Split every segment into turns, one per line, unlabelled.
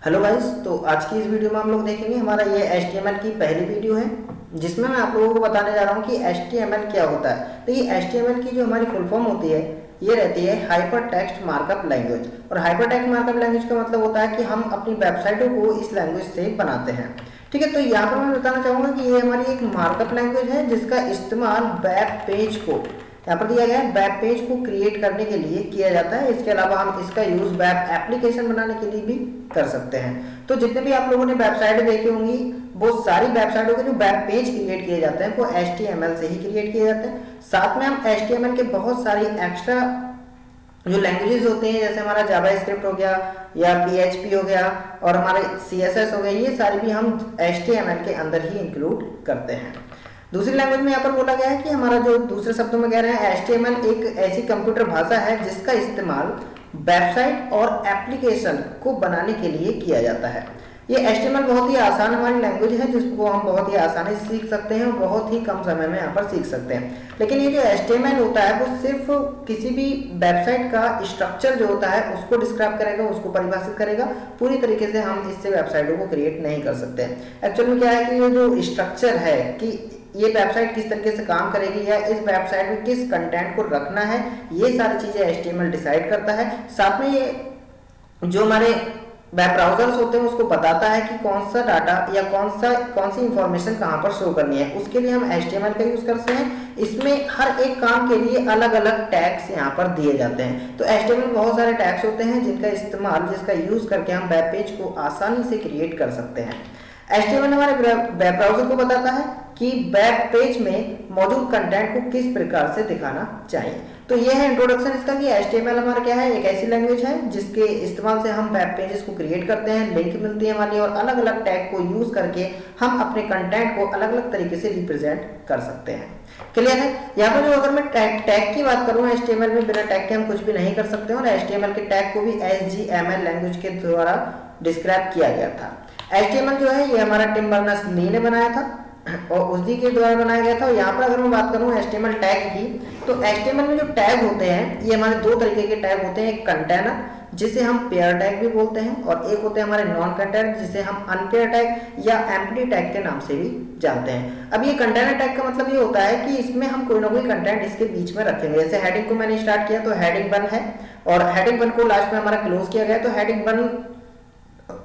Hello guys, तो आज की इस वीडियो में हम लोग देखेंगे हमारा ये HTML की पहली वीडियो है जिसमें मैं आप लोगों को बताने जा रहा हूँ कि HTML क्या होता है। तो ये HTML की जो हमारी फुल फॉर्म होती है ये रहती है हाइपर टेक्स्ट मार्कअप लैंग्वेज। और हाइपर टेक्स्ट मार्कअप लैंग्वेज का मतलब होता है कि हम अपनी वेबसाइटों को इस लैंग्वेज से बनाते हैं। ठीक है, तो यहाँ पर मैं बताना चाहूँगा कि ये हमारी एक मार्कअप लैंग्वेज है जिसका इस्तेमाल वेब पेज को, यहाँ पर दिया गया है, वेब पेज को क्रिएट करने के लिए किया जाता है। इसके अलावा हम इसका यूज वेब एप्लीकेशन बनाने के लिए भी कर सकते हैं। तो जितने भी आप लोगों ने वेबसाइट देखी होंगी वो सारी वेबसाइटों के जो वेब पेज क्रिएट किए जाते हैं वो HTML से ही क्रिएट किए जाते हैं। साथ में हम HTML के बहुत सारी एक्स्ट्रा जो लैंग्वेजेस होते हैं जैसे हमारा जावास्क्रिप्ट हो गया या PHP हो गया और हमारे CSS हो गया, ये सारी भी हम HTML के अंदर ही इंक्लूड करते हैं। दूसरी लैंग्वेज में यहाँ पर बोला गया है कि हमारा जो दूसरे शब्दों में कह रहे हैं HTML एक ऐसी कंप्यूटर भाषा है जिसका इस्तेमाल वेबसाइट और एप्लीकेशन को बनाने के लिए किया जाता है। ये HTML बहुत ही आसान हमारी लैंग्वेज है जिसको हम बहुत ही आसानी से सीख सकते हैं और बहुत ही कम समय में यहाँ पर सीख सकते हैं। लेकिन ये जो HTML होता है वो सिर्फ किसी भी वेबसाइट का स्ट्रक्चर जो होता है उसको डिस्क्राइब करेगा, उसको परिभाषित करेगा। पूरी तरीके से हम इससे वेबसाइटों को क्रिएट नहीं कर सकते हैं। एक्चुअल में क्या है कि ये जो स्ट्रक्चर है कि ये वेबसाइट किस तरीके से काम करेगी या इस वेबसाइट में किस कंटेंट को रखना है, ये सारी चीजें HTML डिसाइड करता है। साथ में ये जो हमारे वेब ब्राउजर्स होते हैं उसको बताता है कि कौन सा डाटा या कौन सी इंफॉर्मेशन कहाँ पर शो करनी है। उसके लिए हम HTML का यूज करते हैं। इसमें हर एक काम के लिए अलग अलग टैग्स यहाँ पर दिए जाते हैं। तो HTML में बहुत सारे टैग्स होते हैं जिसका यूज करके हम वेब पेज को आसानी से क्रिएट कर सकते हैं। HTML हमारे वेब ब्राउजर को बताता है कि वेब पेज में मौजूद कंटेंट को किस प्रकार से दिखाना चाहिए। तो ये है इंट्रोडक्शन इसका कि HTML हमारा क्या है, एक ऐसी लैंग्वेज है जिसके इस्तेमाल से हम वेब पेजेस को क्रिएट करते हैं, लिंक मिलती है हमारी और अलग अलग टैग को यूज करके हम अपने कंटेंट को अलग अलग तरीके से रिप्रेजेंट कर सकते हैं। क्लियर है। यहाँ पर जो अगर मैं टैग की बात करूँ, HTML में बिना टैग के हम कुछ भी नहीं कर सकते और HTML के टैग को भी HTML लैंग्वेज के द्वारा डिस्क्राइब किया गया था। HTML जो है ये हमारा टिम बर्नर्स-ली ने बनाया था और उसी के द्वारा बनाया गया था। और यहाँ पर अगर मैं बात करूँ HTML टैग की, तो HTML में जो टैग होते हैं ये हमारे दो तरीके के टैग होते हैं। एक कंटेनर जिसे हम पेयर टैग भी बोलते हैं और एक होते हैं हमारे नॉन कंटेनर जिसे हम अनपेयर टैग या एम्प्टी टैग के नाम से भी जानते हैं। अब ये कंटेनर टैग का मतलब ये होता है कि इसमें हम कोई ना कोई कंटेंट इसके बीच में रखेंगे। जैसे हेडिंग को मैंने स्टार्ट किया तो हेडिंग 1 है और हेडिंग 1 को लास्ट में हमारा क्लोज किया गया तो हेडिंग 1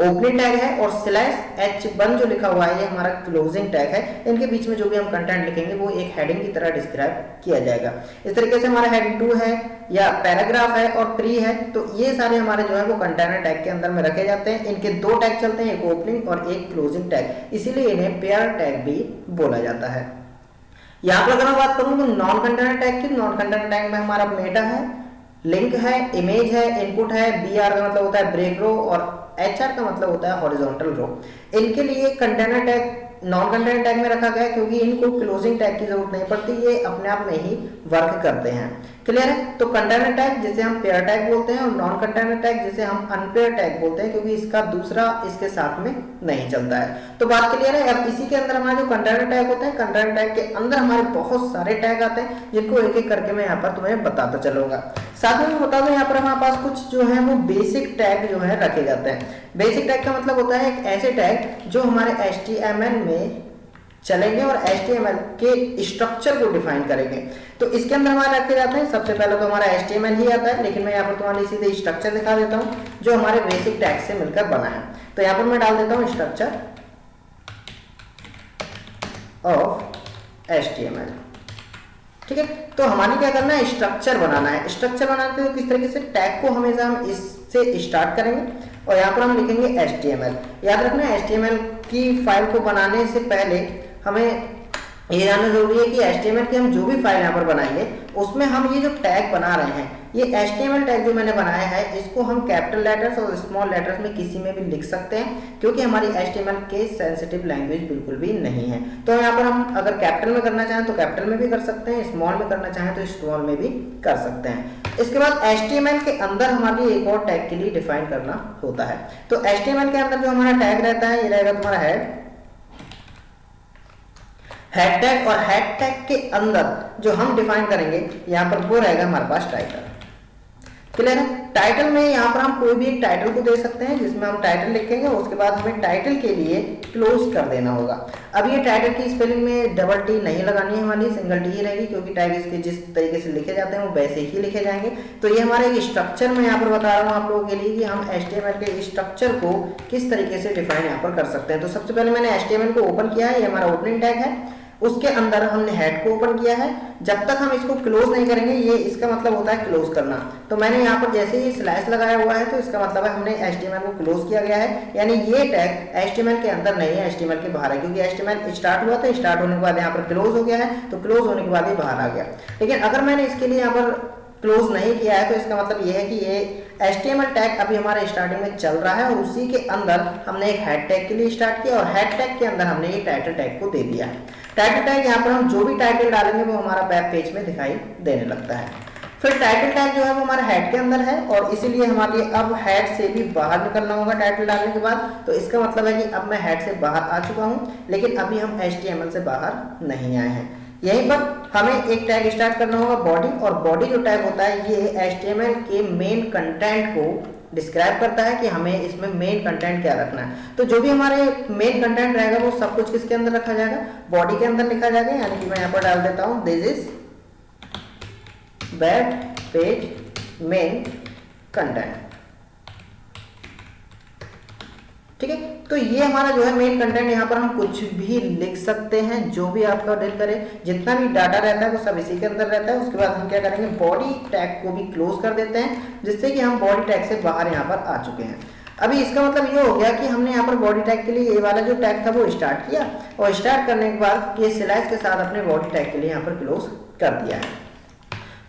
ओपनिंग टैग है और /H1 जो लिखा हुआ है ये हमारा क्लोजिंग टैग है। इनके बीच में जो भी हम कंटेंट लिखेंगे वो एक हेडिंग की तरह डिस्क्राइब किया जाएगा। इस तरीके से हमारा हेडिंग 2 है या पैराग्राफ है और प्री है, तो ये सारे हमारे जो है वो कंटेनर टैग के अंदर में रखे जाते हैं। इनके दो टैग चलते हैं, एक ओपनिंग और एक क्लोजिंग टैग, इसीलिए इन्हें पेयर टैग भी बोला जाता है। यहाँ पर अगर मैं बात करूँ तो नॉन कंटेनर टैग की, नॉन कंटेनर टैग में हमारा मेटा है, लिंक है, इमेज है, इनपुट है, BR का मतलब होता है ब्रेक रो और HR का मतलब होता है हॉरिजॉन्टल रो। इनके लिए container tag non container tag में रखा गया है क्योंकि इनको क्लोजिंग टैग की जरूरत नहीं पड़ती, ये अपने आप में ही वर्क करते हैं। क्लियर है। तो कंटेनर टैग जिसे हम पेयर टैग बोलते हैं और नॉन कंटेनर टैग जिसे हम अनपेयर टैग बोलते हैं क्योंकि इसका दूसरा इसके साथ में नहीं चलता है। तो बात क्लियर है। अब इसी के अंदर हमारे जो कंटेनर टैग होते हैं, कंटेनर टैग के अंदर हमारे बहुत सारे टैग आते हैं जिनको एक एक करके मैं यहाँ पर तुम्हें बताता चलूंगा। साथ में मैं बता दूं यहाँ पर हमारे पास कुछ जो है वो बेसिक टैग जो है रखे जाते हैं। बेसिक टैग का मतलब होता है एक ऐसे टैग जो हमारे HTML में चलेंगे और HTML के स्ट्रक्चर को डिफाइन करेंगे। तो इसके अंदर हमारे रखे जाते हैं, सबसे पहले तो हमारा HTML ही आता है, लेकिन मैं यहाँ पर तुम्हारे सीधे स्ट्रक्चर दिखा देता हूँ जो हमारे बेसिक टैग से मिलकर बना है। तो यहाँ पर मैं डाल देता हूँ स्ट्रक्चर ऑफ HTML। ठीक है, तो हमारे क्या करना है, स्ट्रक्चर बनाना है। स्ट्रक्चर बनाते हुए किस तरीके से टैग को हमेशा हम इससे स्टार्ट करेंगे और यहाँ पर हम लिखेंगे HTML। याद रखना HTML की फाइल को बनाने से पहले हमें ये जानना जरूरी है कि HTML की हम जो भी फाइल यहाँ पर बनाएंगे उसमें हम ये जो टैग बना रहे हैं, ये HTML टैग जो मैंने बनाया है इसको हम कैपिटल लेटर्स और स्मॉल लेटर्स में किसी में भी लिख सकते हैं क्योंकि हमारी HTML के सेंसिटिव लैंग्वेज बिल्कुल भी नहीं है। तो यहाँ पर हम अगर कैपिटल में करना चाहें तो कैपिटल में भी कर सकते हैं, स्मॉल में करना चाहें तो स्मॉल में भी कर सकते हैं। इसके बाद HTML के अंदर हमारे एक और टैग के लिए डिफाइन करना होता है। तो HTML के अंदर जो हमारा टैग रहता है ये रहेगा तुम्हारा हेड टैग और हेड टैग के अंदर जो हम डिफाइन करेंगे यहाँ पर वो रहेगा हमारे पास टाइटल। क्लियर है। टाइटल में यहाँ पर हम कोई भी एक टाइटल को दे सकते हैं जिसमें हम टाइटल लिखेंगे, उसके बाद हमें टाइटल के लिए क्लोज कर देना होगा। अब ये टाइटल की स्पेलिंग में डबल टी नहीं लगानी है हमारी, सिंगल टी ही रहेगी, क्योंकि टैग इसके जिस तरीके से लिखे जाते हैं वो वैसे ही लिखे जाएंगे। तो ये हमारा एक स्ट्रक्चर मैं यहाँ पर बता रहा हूँ आप लोगों के लिए कि हम HTML के स्ट्रक्चर को किस तरीके से डिफाइन यहाँ पर कर सकते हैं। तो सबसे पहले मैंने HTML को ओपन किया है, ये हमारा ओपनिंग टैग है, उसके अंदर हमने हेड को ओपन किया है। जब तक हम इसको क्लोज नहीं करेंगे, ये इसका मतलब होता है क्लोज करना। तो मैंने यहाँ पर जैसे ही स्लैश लगाया हुआ है तो इसका मतलब है हमने HTML को क्लोज किया गया है, यानी ये टैग HTML के अंदर नहीं है, HTML के बाहर है, क्योंकि HTML स्टार्ट हुआ था, स्टार्ट होने के बाद यहाँ पर क्लोज हो गया है, तो क्लोज होने के बाद ये बाहर आ गया। लेकिन अगर मैंने इसके लिए यहाँ पर क्लोज नहीं किया है तो इसका मतलब ये है कि ये HTML टैग अभी हमारे स्टार्टिंग में चल रहा है और उसी के अंदर हमने एक हेड टैग के लिए स्टार्ट किया और हेड टैग के अंदर हमने ये टाइटल टैग को दे दिया है। टाइटल टैग यहाँ पर हम जो भी टाइटल डालेंगे वो हमारा वेब पेज में दिखाई देने लगता है। फिर टाइटल टैग जो है वो हमारे हेड के अंदर है और इसीलिए हमारे लिए अब हेड से भी बाहर निकलना होगा टाइटल डालने के बाद। तो इसका मतलब है कि अब मैं हेड से बाहर आ चुका हूँ, लेकिन अभी हम HTML से बाहर नहीं आए हैं। यहीं पर हमें एक टैग स्टार्ट करना होगा बॉडी, और बॉडी जो टैग होता है ये HTML के मेन कंटेंट को डिस्क्राइब करता है कि हमें इसमें मेन कंटेंट क्या रखना है। तो जो भी हमारे मेन कंटेंट रहेगा वो सब कुछ किसके अंदर रखा जाएगा, बॉडी के अंदर लिखा जाएगा। यानी कि मैं यहाँ पर डाल देता हूँ this is web page main content, ठीक है। तो ये हमारा जो है मेन कंटेंट, यहाँ पर हम कुछ भी लिख सकते हैं, जो भी आपका दिल करे, जितना भी डाटा रहता है वो सब इसी के अंदर रहता है। उसके बाद हम क्या करेंगे, बॉडी टैग को भी क्लोज कर देते हैं, जिससे कि हम बॉडी टैग से बाहर यहाँ पर आ चुके हैं। अभी इसका मतलब ये हो गया कि हमने यहाँ पर बॉडी टैग के लिए ये वाला जो टैग था वो स्टार्ट किया, और स्टार्ट करने के बाद ये स्लैश के साथ अपने बॉडी टैग के लिए यहाँ पर क्लोज कर दिया है।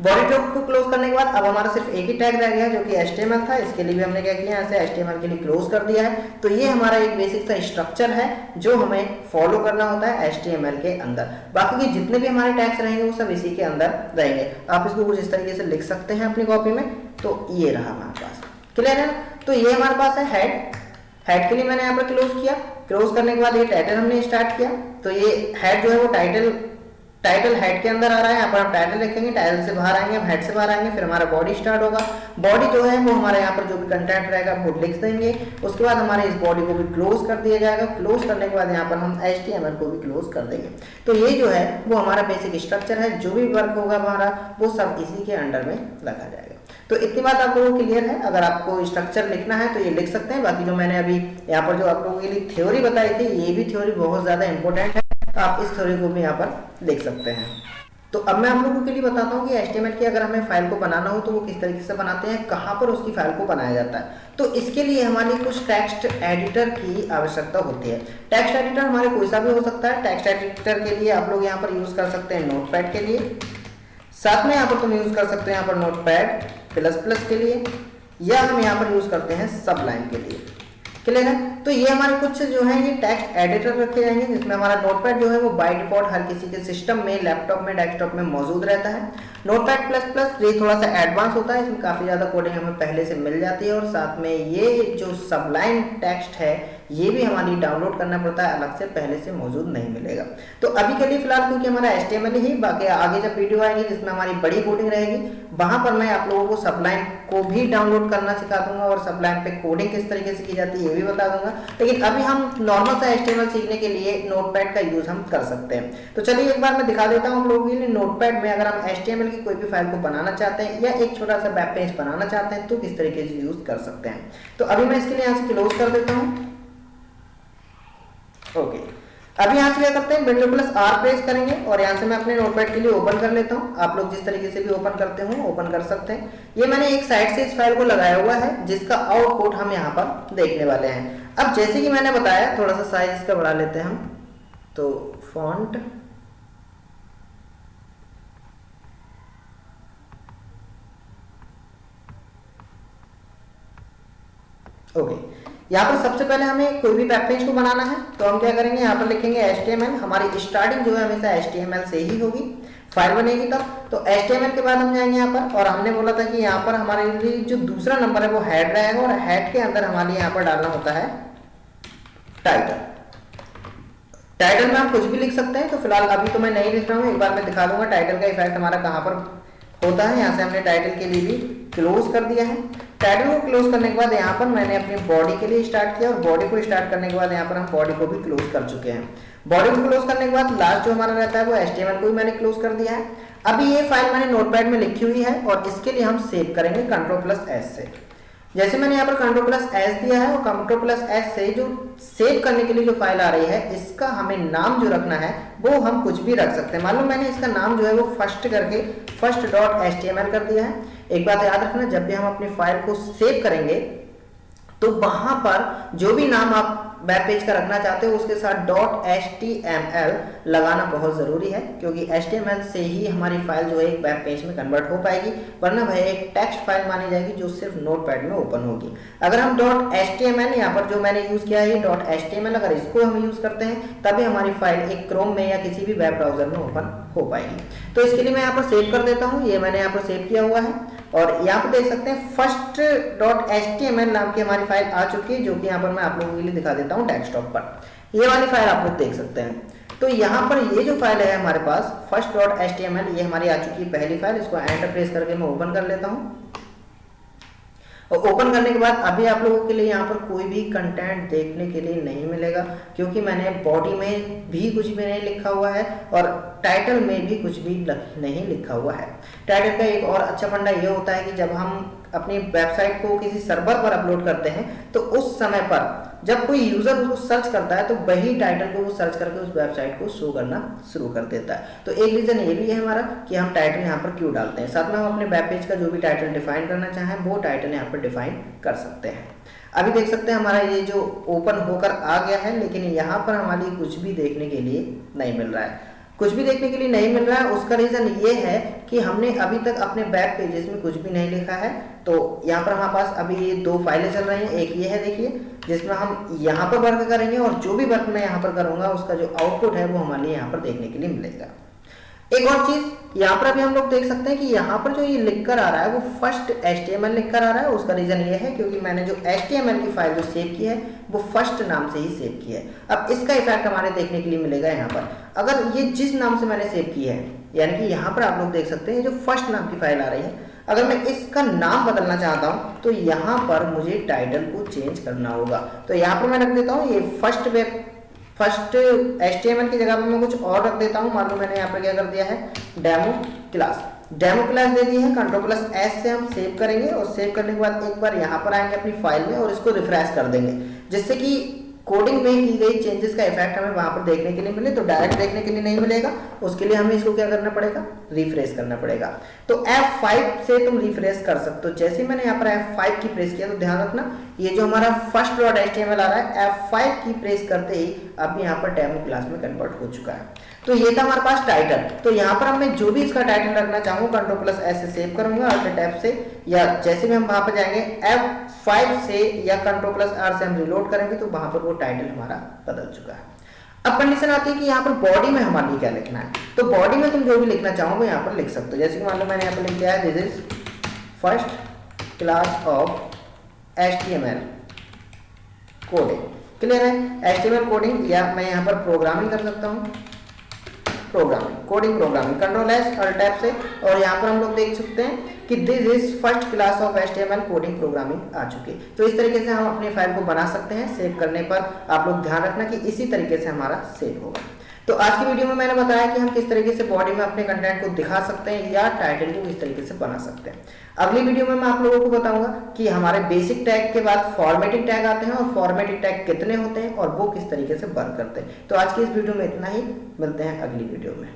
बॉडी टैग को क्लोज करने के बाद अब हमारा सिर्फ एक ही टैग रह गया जो कि HTML था। इसके लिए भी हमने क्या किया, ऐसे HTML के लिए क्लोज कर दिया है। तो ये हमारा एक बेसिक सा स्ट्रक्चर है जो हमें फॉलो करना होता है HTML के अंदर। बाकी के जितने भी हमारे टैग्स रहेंगे वो सब इसी के अंदर रहेंगे। आप इसको कुछ इस तरीके से लिख सकते हैं अपनी कॉपी में। तो ये रहा हमारे पास, क्लियर है ना। तो ये हमारे पास है हेड। हेड के लिए मैंने यहाँ पर क्लोज किया, क्लोज करने के बाद ये टाइटल हमने स्टार्ट किया। तो ये हेड जो है वो टाइटल हेड के अंदर आ रहा है, यहाँ पर हम टाइटल लिखेंगे, टाइटल से बाहर आएंगे, हम हेड से बाहर आएंगे, फिर हमारा बॉडी स्टार्ट होगा। बॉडी जो है वो हमारे यहाँ पर जो भी कंटेंट रहेगा वो लिख देंगे। उसके बाद हमारे इस बॉडी को भी क्लोज कर दिया जाएगा। क्लोज करने के बाद यहाँ पर हम HTML को भी क्लोज कर देंगे। तो ये जो है वो हमारा बेसिक स्ट्रक्चर है। जो भी वर्क होगा हमारा वो सब इसी के अंडर में रखा जाएगा। तो इतनी बात आप लोगों को क्लियर है। अगर आपको स्ट्रक्चर लिखना है तो ये लिख सकते हैं। बाकी जो मैंने अभी यहाँ पर जो आप लोगों के लिए थ्योरी बताई थी, ये भी थ्योरी बहुत ज्यादा इंपॉर्टेंट है, आप इस थ्योरी को भी यहाँ पर लिख सकते हैं। तो अब मैं आप लोगों के लिए बताता हूँ कि HTML की अगर हमें फाइल को बनाना हो तो वो किस तरीके से बनाते हैं, कहाँ पर उसकी फाइल को बनाया जाता है। तो इसके लिए हमारी कुछ टेक्स्ट एडिटर की आवश्यकता होती है। टेक्स्ट एडिटर हमारे कोई सा भी हो सकता है। टेक्स्ट एडिटर के लिए आप लोग यहाँ पर यूज कर सकते हैं नोटपैड के लिए, साथ में यहाँ पर तुम यूज कर सकते हैं यहाँ पर नोटपैड प्लस के लिए, या हम यहाँ पर यूज करते हैं सबलाइन के लिए, क्लियर है। तो ये हमारे कुछ जो है ये टेक्स्ट एडिटर रखे जाएंगे, जिसमें हमारा नोटपैड जो है वो बाय डिफॉल्ट हर किसी के सिस्टम में, लैपटॉप में, डेस्कटॉप में मौजूद रहता है। नोटपैड प्लस ये थोड़ा सा एडवांस होता है, इसमें काफी ज्यादा कोडिंग हमें पहले से मिल जाती है, और साथ में ये जो सबलाइन टेक्स्ट है ये भी हमारी डाउनलोड करना पड़ता है, अलग से पहले से मौजूद नहीं मिलेगा। तो अभी के लिए फिलहाल क्योंकि हमारा HTML ही, बाकी आगे जब वीडियो आएगी जिसमें हमारी बड़ी कोडिंग रहेगी वहां पर मैं आप लोगों को सबलाइन को भी डाउनलोड करना सिखा दूंगा और सबलाइन पे कोडिंग किस तरीके से की जाती है ये भी बता दूंगा। लेकिन अभी हम नॉर्मल सा HTML सीखने के लिए नोटपैड का यूज हम कर सकते हैं। तो चलिए एक बार मैं दिखा देता हूँ आप लोगों के लिए नोटपैड में अगर हम HTML की कोई भी फाइल को बनाना चाहते हैं या एक छोटा सा वेब पेज बनाना चाहते हैं तो किस तरीके से यूज कर सकते हैं। तो अभी मैं इसके लिए यहाँ से क्लोज कर देता हूँ। ओके, अब यहाँ से क्या करते हैं, Ctrl+R प्रेस करेंगे और यहाँ से मैं अपने नोटपैड के लिए ओपन कर लेता हूँ। आप लोग जिस तरीके से भी ओपन करते हो ओपन कर सकते हैं। ये मैंने एक साइड से इस फाइल को लगाया हुआ है जिसका आउटपुट हम यहाँ पर देखने वाले हैं। अब जैसे कि मैंने बताया थोड़ा सा साइज इसका बढ़ा लेते हैं हम, तो फॉन्ट ओके। यहाँ पर सबसे पहले हमें कोई भी वेब पेज को बनाना है तो हम क्या करेंगे, यहाँ पर लिखेंगे HTML। हमारी स्टार्टिंग जो है हमेशा HTML से ही होगी, फाइल बनेगी तब। तो HTML के बाद हम जाएंगे यहाँ पर, और हमने बोला था कि यहाँ पर हमारे लिए जो दूसरा नंबर है वो हेड रहेगा, और हेड के अंदर हमारे यहाँ पर डालना होता है टाइटल। टाइटल में हम कुछ भी लिख सकते हैं। तो फिलहाल अभी तो मैं नहीं लिख रहा हूँ, एक बार मैं दिखा दूंगा टाइटल का इफेक्ट हमारा कहाँ पर होता है। यहाँ से हमने टाइटल के लिए भी क्लोज कर दिया है। टाइटल को क्लोज करने के बाद यहाँ पर मैंने अपनी बॉडी के लिए स्टार्ट किया और बॉडी को स्टार्ट करने के बाद यहाँ पर हम बॉडी को भी क्लोज कर चुके हैं। बॉडी को क्लोज करने के बाद लास्ट जो हमारा रहता है वो HTML को भी मैंने क्लोज कर दिया है। अभी ये फाइल मैंने नोटपैड में लिखी हुई है और इसके लिए हम सेव करेंगे Ctrl+S से। जैसे मैंने यहाँ पर Ctrl+S दिया है और Ctrl+S से जो सेव करने के लिए जो फाइल आ रही है, इसका हमें नाम जो रखना है वो हम कुछ भी रख सकते हैं। मान लो मैंने इसका नाम जो है वो फर्स्ट करके first.html कर दिया है। एक बात याद रखना, जब भी हम अपनी फाइल को सेव करेंगे तो वहां पर जो भी नाम आप वेब पेज का रखना चाहते हो उसके साथ .html लगाना बहुत जरूरी है, क्योंकि HTML से ही हमारी फाइल जो है एक वेब पेज में कन्वर्ट हो पाएगी, वरना वह एक टेक्स्ट फाइल मानी जाएगी जो सिर्फ नोटपैड में ओपन होगी। अगर हम .html यहाँ पर जो मैंने यूज किया है ये .html, अगर इसको हम यूज करते हैं तभी हमारी फाइल एक क्रोम में या किसी भी वेब ब्राउजर में ओपन हो पाएगी। तो इसके लिए मैं यहाँ पर सेव कर देता हूँ। ये मैंने यहाँ पर सेव किया हुआ है और यहाँ पर देख सकते हैं first.html नाम की हमारी फाइल आ चुकी है, जो कि यहाँ पर मैं आप लोगों के लिए दिखा देता हूँ डेस्कटॉप पर। ये वाली फाइल आप लोग देख सकते हैं। तो यहाँ पर ये जो फाइल है हमारे पास first.html, ये हमारी आ चुकी है पहली फाइल। इसको एंटर प्रेस करके मैं ओपन कर लेता हूँ और ओपन करने के बाद अभी आप लोगों के लिए यहाँ पर कोई भी कंटेंट देखने के लिए नहीं मिलेगा, क्योंकि मैंने बॉडी में भी कुछ भी नहीं लिखा हुआ है और टाइटल में भी कुछ भी नहीं लिखा हुआ है। टाइटल का एक और अच्छा फंडा ये होता है कि जब हम अपनी वेबसाइट को किसी सर्वर पर अपलोड करते हैं तो उस समय पर जब कोई यूजर उसको सर्च करता है तो वही टाइटल को वो सर्च करके उस वेबसाइट को शो करना शुरू कर देता है। तो एक रीजन ये भी है हमारा कि हम टाइटल यहाँ पर क्यों डालते हैं। साथ में हम अपने वेब पेज का जो भी टाइटल डिफाइन करना चाहें वो टाइटल यहाँ पर डिफाइन कर सकते हैं। अभी देख सकते हैं हमारा ये जो ओपन होकर आ गया है, लेकिन यहाँ पर हमारी कुछ भी देखने के लिए नहीं मिल रहा है। कुछ भी देखने के लिए नहीं मिल रहा है, उसका रीजन ये है कि हमने अभी तक अपने वेब पेजेस में कुछ भी नहीं लिखा है। तो यहाँ पर हमारे पास अभी ये दो फाइलें चल रही हैं। एक ये है देखिए, जिसमें हम यहाँ पर वर्क करेंगे और जो भी वर्क मैं यहाँ पर करूँगा उसका जो आउटपुट है वो हमारे यहाँ पर देखने के लिए मिलेगा। एक और चीज यहाँ पर अभी हम लोग देख सकते हैं कि यहाँ पर जो ये लिख कर आ रहा है वो फर्स्ट HTML लिख कर आ रहा है। उसका रीजन ये है क्योंकि मैंने जो HTML की फाइल जो सेव की है वो फर्स्ट नाम से ही सेव की है। अब इसका इफेक्ट हमारे देखने के लिए मिलेगा यहाँ पर। अगर ये जिस नाम से मैंने सेव की है, यानी कि यहाँ पर आप लोग देख सकते हैं जो फर्स्ट नाम की फाइल आ रही है, अगर मैं इसका नाम बदलना चाहता हूँ तो यहाँ पर मुझे टाइटल को चेंज करना होगा। तो यहाँ पर मैं रख देता हूँ ये फर्स्ट HTML की जगह पर मैं कुछ और रख देता हूँ। मान लो मैंने यहाँ पर क्या कर दिया है, डेमो क्लास दे दी है। Ctrl+S से हम सेव करेंगे और सेव करने के बाद एक बार यहाँ पर आएंगे अपनी फाइल में और इसको रिफ्रेश कर देंगे, जिससे कि कोडिंग में की गई चेंजेस का इफेक्ट हमें वहां पर देखने के लिए मिले। तो डायरेक्ट देखने के लिए नहीं मिलेगा, उसके लिए हमें इसको क्या करना पड़ेगा, रिफ्रेश करना पड़ेगा। तो F5 से तुम रिफ्रेश कर सकते हो। जैसे मैंने यहाँ पर F5 की प्रेस किया तो ध्यान रखना ये जो हमारा first.html आ रहा है F5 की प्रेस करते ही अब यहाँ पर डेमो क्लास में कन्वर्ट हो चुका है। तो ये था हमारे पास टाइटल। तो यहाँ पर मैं जो भी इसका टाइटल रखना चाहूँ Ctrl+S से सेव करूंगा, Alt टैब से, या जैसे भी हम वहां पर जाएंगे F5 से या Ctrl+R से हम रिलोड करेंगे तो वहां पर वो टाइटल हमारा बदल चुका है। अब कंडीशन आती है कि यहाँ पर बॉडी में हमारे लिए क्या लिखना है। तो बॉडी में तुम जो भी लिखना चाहो यहाँ पर लिख सकते हो। जैसे कि मान लो मैंने यहाँ पर लिख दिया है this is first class of HTML coding. Clear है, HTML कोडिंग, या मैं यहाँ पर प्रोग्रामिंग कर सकता हूँ, coding programming, Ctrl+S Alt tab से, और यहाँ पर हम लोग देख सकते हैं कि this is first class of HTML coding programming आ चुकी है। तो इस तरीके से हम अपनी फाइल को बना सकते हैं। सेव करने पर आप लोग ध्यान रखना कि इसी तरीके से हमारा सेव होगा। तो आज की वीडियो में मैंने बताया कि हम किस तरीके से बॉडी में अपने कंटेंट को दिखा सकते हैं या टाइटल को किस तरीके से बना सकते हैं। अगली वीडियो में मैं आप लोगों को बताऊंगा कि हमारे बेसिक टैग के बाद फॉर्मेटिंग टैग आते हैं और फॉर्मेटिंग टैग कितने होते हैं और वो किस तरीके से वर्क करते हैं। तो आज की इस वीडियो में इतना ही, मिलते हैं अगली वीडियो में।